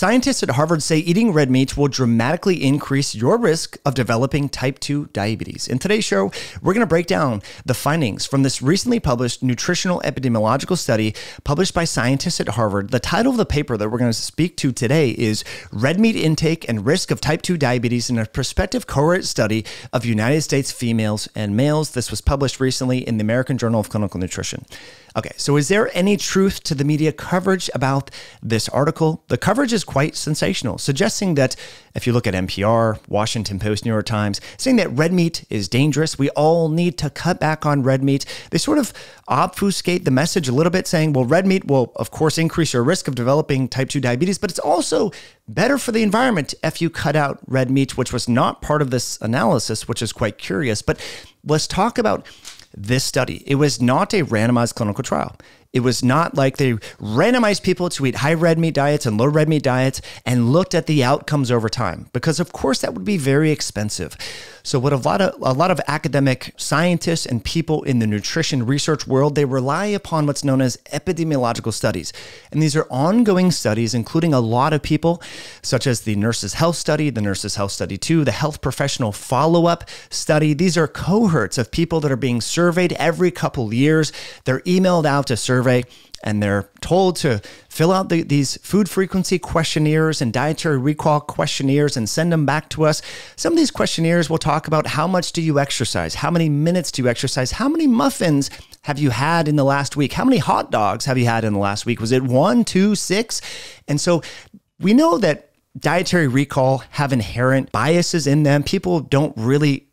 Scientists at Harvard say eating red meat will dramatically increase your risk of developing type 2 diabetes. In today's show, we're going to break down the findings from this recently published nutritional epidemiological study published by scientists at Harvard. The title of the paper that we're going to speak to today is Red Meat Intake and Risk of Type 2 Diabetes in a Prospective Cohort Study of United States Females and Males. This was published recently in the American Journal of Clinical Nutrition. Okay, so is there any truth to the media coverage about this article? The coverage is quite sensational, suggesting that if you look at NPR, Washington Post, New York Times, saying that red meat is dangerous, we all need to cut back on red meat. They sort of obfuscate the message a little bit, saying, well, red meat will, of course, increase your risk of developing type 2 diabetes, but it's also better for the environment if you cut out red meat, which was not part of this analysis, which is quite curious. But let's talk about this study. It was not a randomized clinical trial. It was not like they randomized people to eat high red meat diets and low red meat diets and looked at the outcomes over time, because of course that would be very expensive. So what a lot of academic scientists and people in the nutrition research world, they rely upon what's known as epidemiological studies. And these are ongoing studies, including a lot of people, such as the Nurses' Health Study, the Nurses' Health Study 2, the Health Professional Follow-Up Study. These are cohorts of people that are being surveyed every couple of years. They're emailed out to survey, and they're told to fill out these food frequency questionnaires and dietary recall questionnaires and send them back to us. Some of these questionnaires will talk about how much do you exercise? How many minutes do you exercise? How many muffins have you had in the last week? How many hot dogs have you had in the last week? Was it 1, 2, 6? And so we know that dietary recall have inherent biases in them. People don't really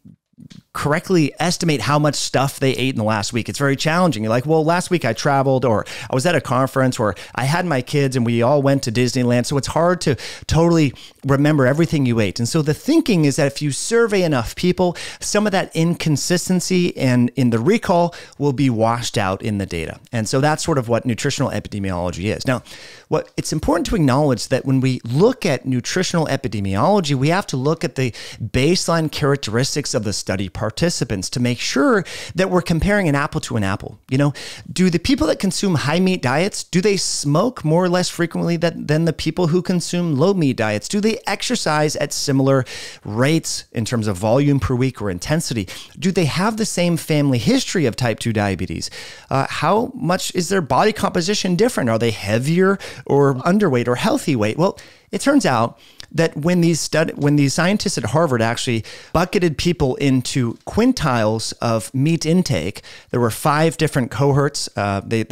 correctly estimate how much stuff they ate in the last week. It's very challenging. You're like, well, last week I traveled, or I was at a conference, or I had my kids and we all went to Disneyland. So it's hard to totally remember everything you ate. And so the thinking is that if you survey enough people, some of that inconsistency and in the recall will be washed out in the data. And so that's sort of what nutritional epidemiology is. Now, what it's important to acknowledge that when we look at nutritional epidemiology, we have to look at the baseline characteristics of the study participants to make sure that we're comparing an apple to an apple. You know, do the people that consume high meat diets, do they smoke more or less frequently than the people who consume low meat diets? Do they exercise at similar rates in terms of volume per week or intensity? Do they have the same family history of type 2 diabetes? How much is their body composition different? Are they heavier or underweight or healthy weight? Well, it turns out that when these scientists at Harvard actually bucketed people into quintiles of meat intake, there were 5 different cohorts. They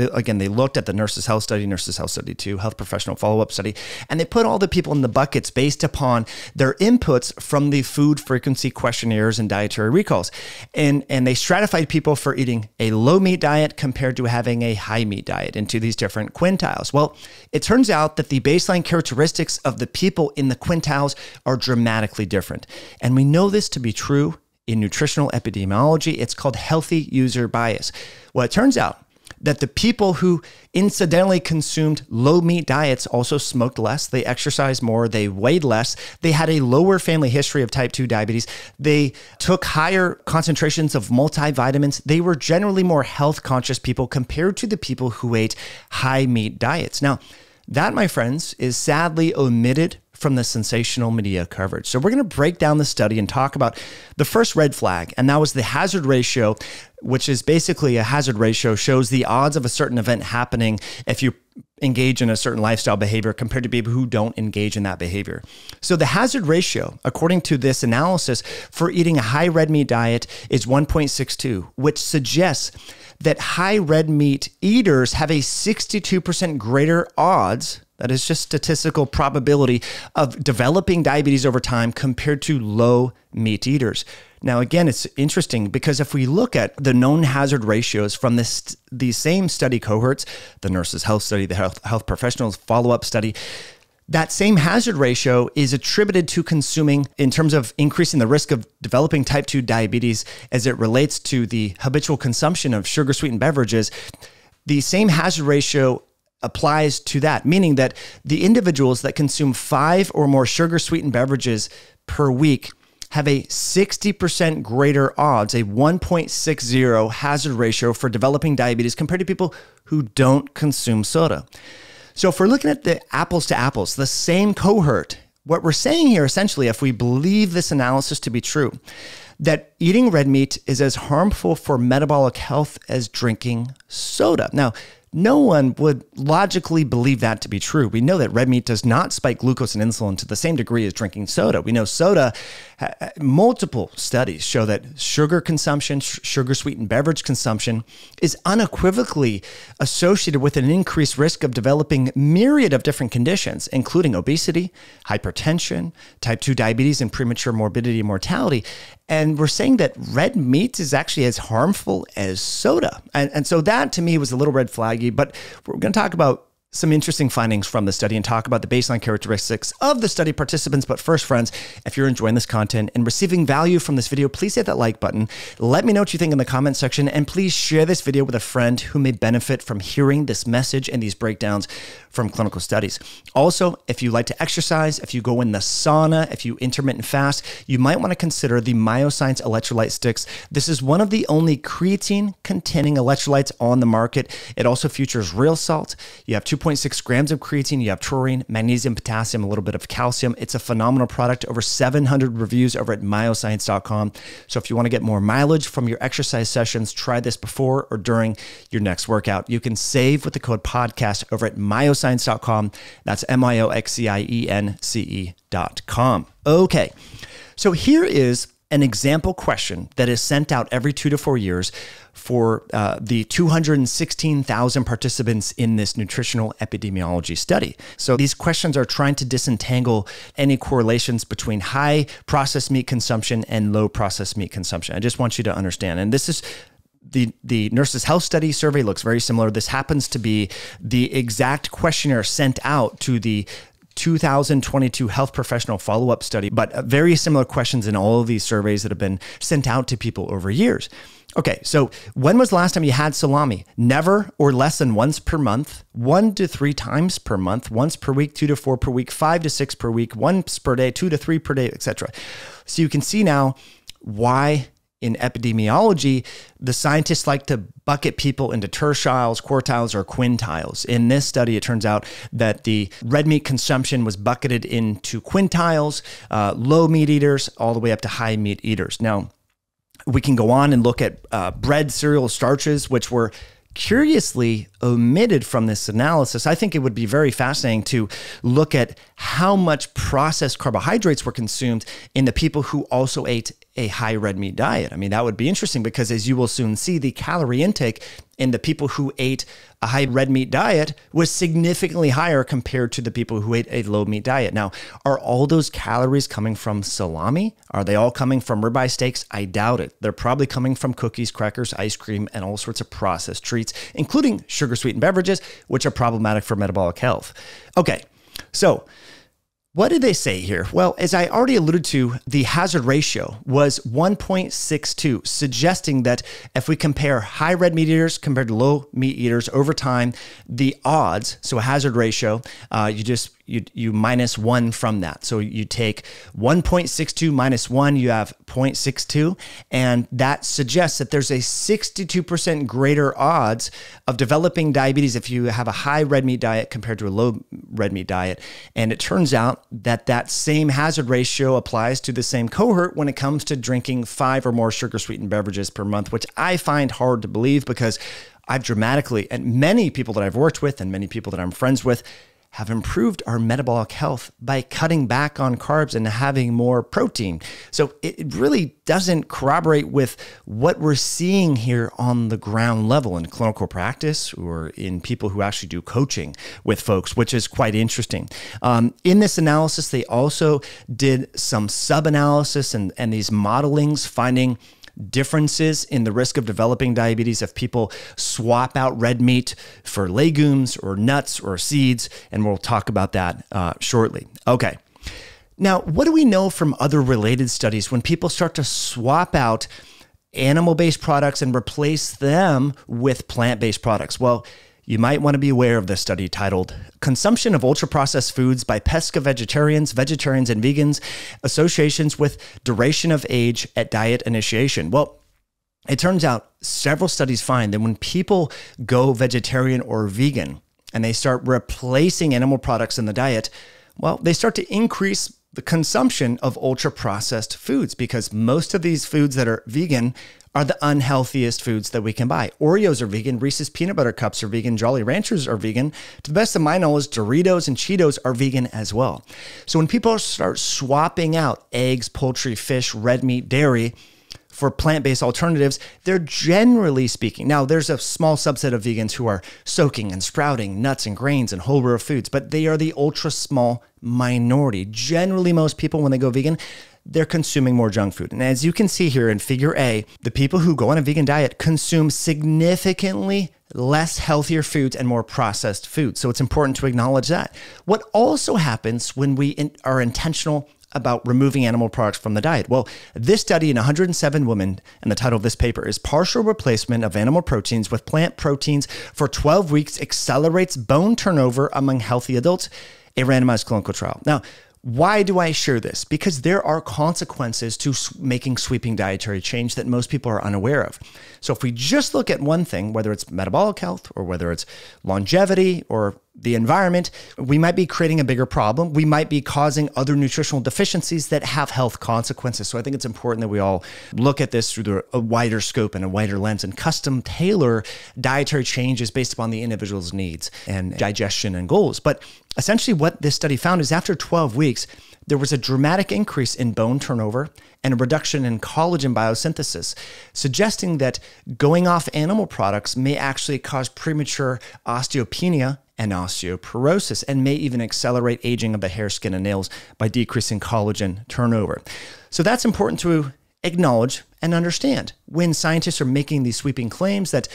looked at the Nurses' Health Study, Nurses' Health Study 2, Health Professional Follow-Up Study, and they put all the people in the buckets based upon their inputs from the food frequency questionnaires and dietary recalls. And they stratified people for eating a low meat diet compared to having a high meat diet into these different quintiles. Well, it turns out that the baseline characteristics of the people in the quintiles are dramatically different. And we know this to be true in nutritional epidemiology. It's called healthy user bias. Well, it turns out that the people who incidentally consumed low meat diets also smoked less, they exercised more, they weighed less, they had a lower family history of type 2 diabetes, they took higher concentrations of multivitamins, they were generally more health conscious people compared to the people who ate high meat diets. Now, that, my friends, is sadly omitted from the sensational media coverage. So we're going to break down the study and talk about the first red flag, and that was the hazard ratio, which is basically a hazard ratio, shows the odds of a certain event happening if you engage in a certain lifestyle behavior compared to people who don't engage in that behavior. So the hazard ratio, according to this analysis, for eating a high red meat diet is 1.62, which suggests that high red meat eaters have a 62% greater odds, that is just statistical probability, of developing diabetes over time compared to low meat eaters. Now, again, it's interesting because if we look at the known hazard ratios from these same study cohorts, the Nurses' Health Study, the Health Professionals Follow-Up Study, that same hazard ratio is attributed to consuming in terms of increasing the risk of developing type 2 diabetes as it relates to the habitual consumption of sugar-sweetened beverages. The same hazard ratio applies to that, meaning that the individuals that consume 5 or more sugar-sweetened beverages per week have a 60% greater odds, a 1.60 hazard ratio for developing diabetes compared to people who don't consume soda. So if we're looking at the apples to apples, the same cohort, what we're saying here essentially, if we believe this analysis to be true, that eating red meat is as harmful for metabolic health as drinking soda. Now, no one would logically believe that to be true. We know that red meat does not spike glucose and insulin to the same degree as drinking soda. We know soda, multiple studies show that sugar consumption, sugar-sweetened beverage consumption is unequivocally associated with an increased risk of developing myriad of different conditions, including obesity, hypertension, type 2 diabetes, and premature morbidity and mortality. And we're saying that red meat is actually as harmful as soda. And so that to me was a little red flaggy, but we're going to talk about some interesting findings from the study and talk about the baseline characteristics of the study participants. But first, friends, if you're enjoying this content and receiving value from this video, please hit that like button. Let me know what you think in the comment section, and please share this video with a friend who may benefit from hearing this message and these breakdowns from clinical studies. Also, if you like to exercise, if you go in the sauna, if you intermittent fast, you might want to consider the Myoscience electrolyte sticks. This is one of the only creatine-containing electrolytes on the market. It also features real salt. You have 2.6 grams of creatine, you have taurine, magnesium, potassium, a little bit of calcium. It's a phenomenal product. Over 700 reviews over at myoscience.com. So if you want to get more mileage from your exercise sessions, try this before or during your next workout. You can save with the code podcast over at myoscience.com. That's myoscience.com. Okay, so here is an example question that is sent out every 2 to 4 years for the 216,000 participants in this nutritional epidemiology study. So these questions are trying to disentangle any correlations between high processed meat consumption and low processed meat consumption. I just want you to understand. And this is the Nurses Health Study survey looks very similar. This happens to be the exact questionnaire sent out to the 2022 health professional follow-up study, but very similar questions in all of these surveys that have been sent out to people over years. Okay, so when was the last time you had salami? Never or less than once per month, 1 to 3 times per month, once per week, 2 to 4 per week, 5 to 6 per week, once per day, 2 to 3 per day, etc. So you can see now why in epidemiology, the scientists like to bucket people into tertiles, quartiles, or quintiles. In this study, it turns out that the red meat consumption was bucketed into quintiles, low meat eaters, all the way up to high meat eaters. Now, we can go on and look at bread, cereal, starches, which were curiously omitted from this analysis. I think it would be very fascinating to look at how much processed carbohydrates were consumed in the people who also ate a high red meat diet. I mean, that would be interesting because, as you will soon see, the calorie intake in the people who ate a high red meat diet was significantly higher compared to the people who ate a low meat diet. Now, are all those calories coming from salami? Are they all coming from ribeye steaks? I doubt it. They're probably coming from cookies, crackers, ice cream, and all sorts of processed treats, including sugar-sweetened beverages, which are problematic for metabolic health. Okay, so what did they say here? Well, as I already alluded to, the hazard ratio was 1.62, suggesting that if we compare high red meat eaters compared to low meat eaters over time, the odds, so a hazard ratio, you minus 1 from that. So you take 1.62 minus 1, you have 0.62, and that suggests that there's a 62% greater odds of developing diabetes if you have a high red meat diet compared to a low red meat diet. And it turns out that that same hazard ratio applies to the same cohort when it comes to drinking 5 or more sugar-sweetened beverages per month, which I find hard to believe because I've dramatically, and many people that I've worked with and many people that I'm friends with, have improved our metabolic health by cutting back on carbs and having more protein. So it really doesn't corroborate with what we're seeing here on the ground level in clinical practice or in people who actually do coaching with folks, which is quite interesting. In this analysis, they also did some sub-analysis and these modelings, finding differences in the risk of developing diabetes if people swap out red meat for legumes or nuts or seeds, and we'll talk about that shortly. Okay. Now, what do we know from other related studies when people start to swap out animal-based products and replace them with plant-based products? Well, you might want to be aware of this study titled Consumption of Ultra-Processed Foods by Pesca Vegetarians, Vegetarians, and Vegans, Associations with Duration of Age at Diet Initiation. Well, it turns out several studies find that when people go vegetarian or vegan, and they start replacing animal products in the diet, well, they start to increase the consumption of ultra-processed foods, because most of these foods that are vegan are the unhealthiest foods that we can buy. Oreos are vegan, Reese's peanut butter cups are vegan, Jolly Ranchers are vegan. To the best of my knowledge, Doritos and Cheetos are vegan as well. So when people start swapping out eggs, poultry, fish, red meat, dairy for plant-based alternatives, they're generally speaking, now there's a small subset of vegans who are soaking and sprouting nuts and grains and whole row foods, but they are the ultra small minority. Generally, most people, when they go vegan, they're consuming more junk food. And as you can see here in figure A, the people who go on a vegan diet consume significantly less healthier foods and more processed foods. So it's important to acknowledge that. What also happens when we are intentional about removing animal products from the diet? Well, this study in 107 women, and the title of this paper is Partial Replacement of Animal Proteins with Plant Proteins for 12 Weeks Accelerates Bone Turnover Among Healthy Adults, a randomized clinical trial. Now, why do I share this? Because there are consequences to making sweeping dietary change that most people are unaware of. So if we just look at one thing, whether it's metabolic health or whether it's longevity or the environment, we might be creating a bigger problem. We might be causing other nutritional deficiencies that have health consequences. So I think it's important that we all look at this through a wider scope and a wider lens and custom tailor dietary changes based upon the individual's needs and digestion and goals. But essentially what this study found is after 12 weeks, there was a dramatic increase in bone turnover and a reduction in collagen biosynthesis, suggesting that going off animal products may actually cause premature osteopenia and osteoporosis, and may even accelerate aging of the hair, skin, and nails by decreasing collagen turnover. So that's important to acknowledge and understand when scientists are making these sweeping claims that,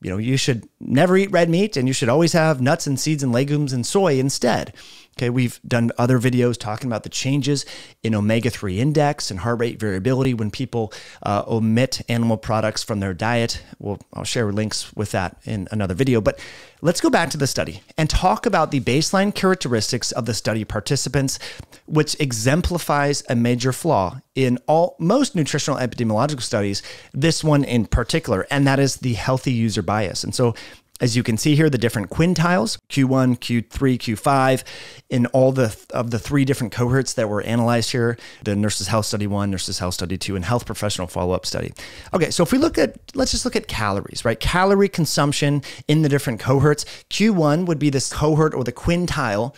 you know, you should never eat red meat and you should always have nuts and seeds and legumes and soy instead. Okay, we've done other videos talking about the changes in omega-3 index and heart rate variability when people omit animal products from their diet. Well, I'll share links with that in another video, but let's go back to the study and talk about the baseline characteristics of the study participants, which exemplifies a major flaw in most nutritional epidemiological studies, this one in particular, and that is the healthy user bias. And so as you can see here, the different quintiles, Q1, Q3, Q5, in all of the three different cohorts that were analyzed here, the Nurses Health Study 1, Nurses Health Study 2, and Health Professional Follow-Up Study. Okay, so if we let's just look at calories, right? Calorie consumption in the different cohorts. Q1 would be this cohort or the quintile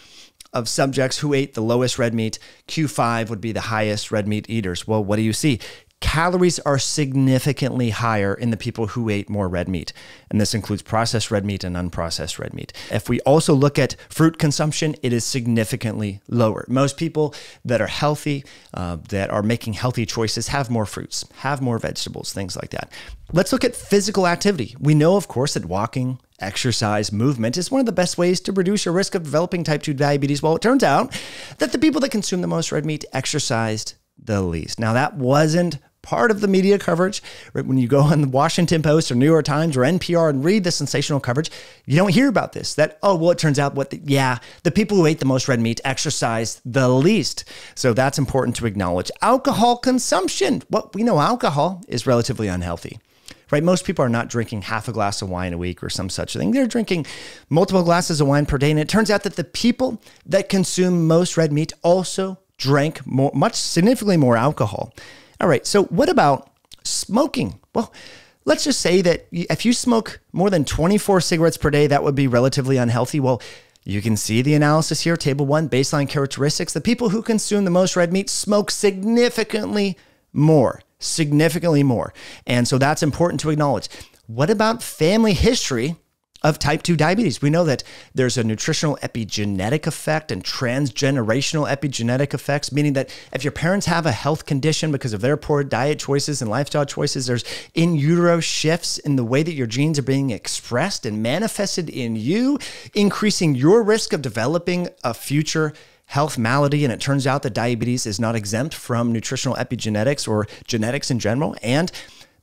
of subjects who ate the lowest red meat. Q5 would be the highest red meat eaters. Well, what do you see? Calories are significantly higher in the people who ate more red meat. And this includes processed red meat and unprocessed red meat. If we also look at fruit consumption, it is significantly lower. Most people that are healthy, that are making healthy choices, have more fruits, have more vegetables, things like that. Let's look at physical activity. We know, of course, that walking, exercise, movement is one of the best ways to reduce your risk of developing type 2 diabetes. Well, it turns out that the people that consume the most red meat exercised the least. Now, that wasn't part of the media coverage. Right? When you go on the Washington Post or New York Times or NPR and read the sensational coverage, you don't hear about this. That, oh, well, it turns out the people who ate the most red meat exercised the least. So that's important to acknowledge. Alcohol consumption. Well, we know alcohol is relatively unhealthy. Right? Most people are not drinking half a glass of wine a week or some such thing. They're drinking multiple glasses of wine per day. And it turns out that the people that consume most red meat also drank significantly more alcohol. All right, so what about smoking? Well, let's just say that if you smoke more than 24 cigarettes per day, that would be relatively unhealthy. Well, you can see the analysis here, table 1, baseline characteristics. The people who consume the most red meat smoke significantly more. And so that's important to acknowledge. What about family history of type 2 diabetes? We know that there's a nutritional epigenetic effect and transgenerational epigenetic effects, meaning that if your parents have a health condition because of their poor diet choices and lifestyle choices, there's in utero shifts in the way that your genes are being expressed and manifested in you, increasing your risk of developing a future health malady. And it turns out that diabetes is not exempt from nutritional epigenetics or genetics in general. And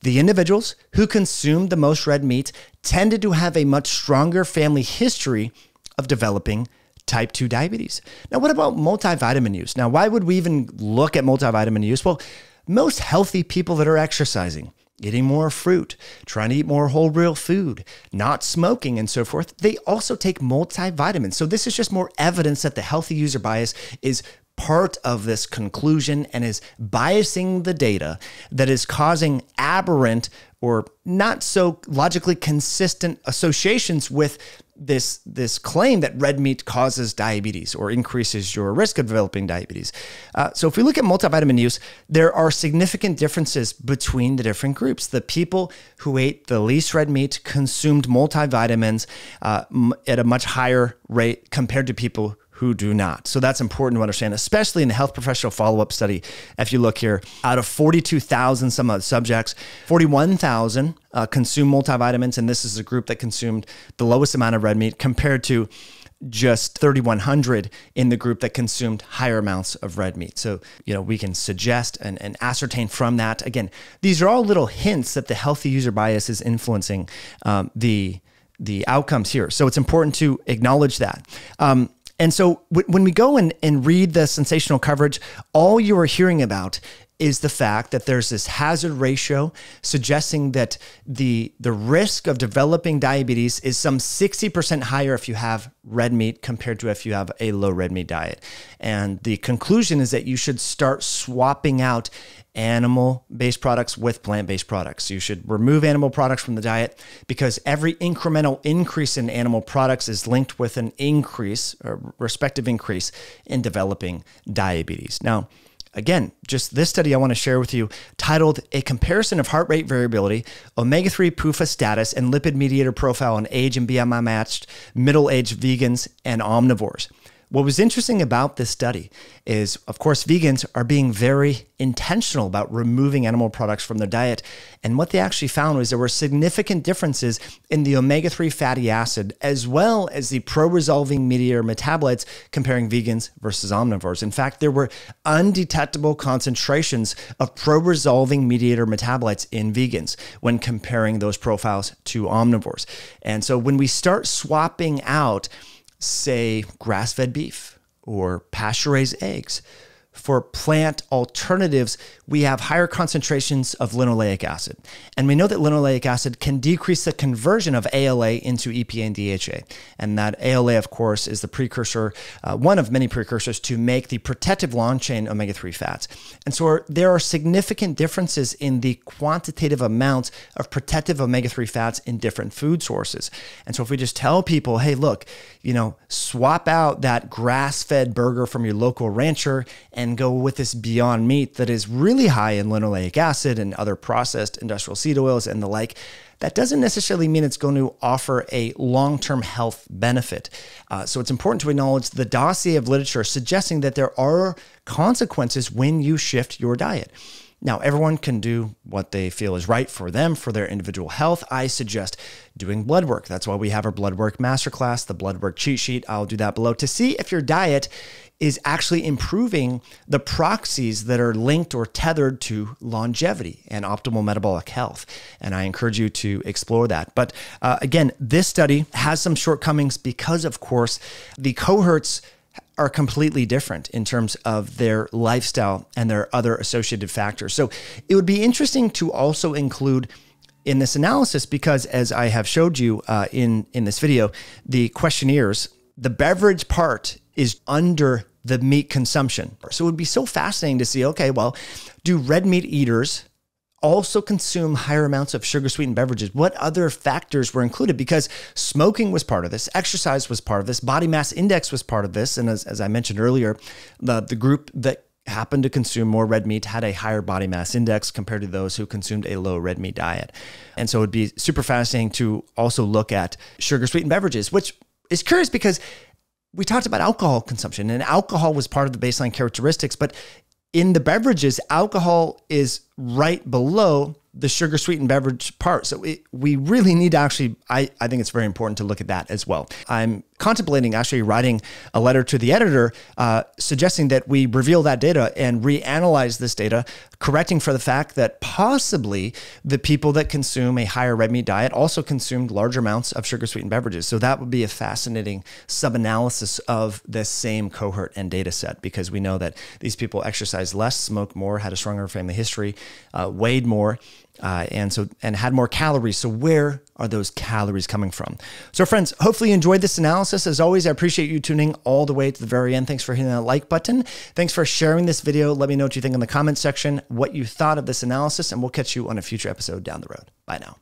the individuals who consumed the most red meat tended to have a much stronger family history of developing type 2 diabetes. Now, what about multivitamin use? Now, why would we even look at multivitamin use? Well, most healthy people that are exercising eating more fruit, trying to eat more whole real food, not smoking, and so forth, they also take multivitamins. So this is just more evidence that the healthy user bias is part of this conclusion and is biasing the data that is causing aberrant or not so logically consistent associations with this claim that red meat causes diabetes or increases your risk of developing diabetes. So if we look at multivitamin use, there are significant differences between the different groups. The people who ate the least red meat consumed multivitamins at a much higher rate compared to people who do not. So that's important to understand, especially in the health professional follow-up study. If you look here, out of 42,000 some of the subjects, 41,000 consumed multivitamins, and this is a group that consumed the lowest amount of red meat compared to just 3,100 in the group that consumed higher amounts of red meat. So, we can suggest and ascertain from that. Again, these are all little hints that the healthy user bias is influencing the outcomes here. So it's important to acknowledge that. And so when we go and read the sensational coverage, all you are hearing about is the fact that there's this hazard ratio suggesting that the risk of developing diabetes is some 60% higher if you have red meat compared to if you have a low red meat diet. And the conclusion is that you should start swapping out animal-based products with plant-based products. You should remove animal products from the diet because every incremental increase in animal products is linked with an increase, or respective increase, in developing diabetes. Now, again, just this study I want to share with you, titled A Comparison of Heart Rate Variability, Omega-3 PUFA Status, and Lipid Mediator Profile in Age and BMI Matched Middle-Aged Vegans and Omnivores. What was interesting about this study is, of course, vegans are being very intentional about removing animal products from their diet. And what they actually found was there were significant differences in the omega-3 fatty acid, as well as the pro-resolving mediator metabolites comparing vegans versus omnivores. In fact, there were undetectable concentrations of pro-resolving mediator metabolites in vegans when comparing those profiles to omnivores. And so when we start swapping out, say, grass-fed beef or pasture-raised eggs, for plant alternatives, we have higher concentrations of linoleic acid. And we know that linoleic acid can decrease the conversion of ALA into EPA and DHA. And that ALA, of course, is the precursor, one of many precursors to make the protective long-chain omega-3 fats. And so there are significant differences in the quantitative amounts of protective omega-3 fats in different food sources. And so if we just tell people, hey, look, swap out that grass-fed burger from your local rancher and go with this Beyond Meat that is really high in linoleic acid and other processed industrial seed oils and the like, that doesn't necessarily mean it's going to offer a long-term health benefit. So it's important to acknowledge the dossier of literature suggesting that there are consequences when you shift your diet. Now, everyone can do what they feel is right for them, for their individual health. I suggest doing blood work. That's why we have our blood work masterclass, the blood work cheat sheet. I'll do that below to see if your diet is actually improving the proxies that are linked or tethered to longevity and optimal metabolic health. And I encourage you to explore that. But again, this study has some shortcomings because, of course, the cohorts are completely different in terms of their lifestyle and their other associated factors. So it would be interesting to also include in this analysis, because as I have showed you in this video, the questionnaires, the beverage part is under the meat consumption. So it would be so fascinating to see, okay, well, do red meat eaters also consume higher amounts of sugar-sweetened beverages? What other factors were included? Because smoking was part of this, exercise was part of this, body mass index was part of this. And as I mentioned earlier, the group that happened to consume more red meat had a higher body mass index compared to those who consumed a low red meat diet. And so it'd be super fascinating to also look at sugar-sweetened beverages, which is curious because we talked about alcohol consumption, and alcohol was part of the baseline characteristics, but in the beverages, alcohol is right below the sugar-sweetened beverage part. So we really need to actually, I think it's very important to look at that as well. I'm contemplating actually writing a letter to the editor suggesting that we reveal that data and reanalyze this data correcting for the fact that possibly the people that consume a higher red meat diet also consumed larger amounts of sugar-sweetened beverages. So that would be a fascinating sub-analysis of this same cohort and data set, because we know that these people exercised less, smoked more, had a stronger family history, weighed more, and had more calories. So where are those calories coming from? So friends, hopefully you enjoyed this analysis. As always, I appreciate you tuning all the way to the very end. Thanks for hitting that like button. Thanks for sharing this video. Let me know what you think in the comments section, what you thought of this analysis, and we'll catch you on a future episode down the road. Bye now.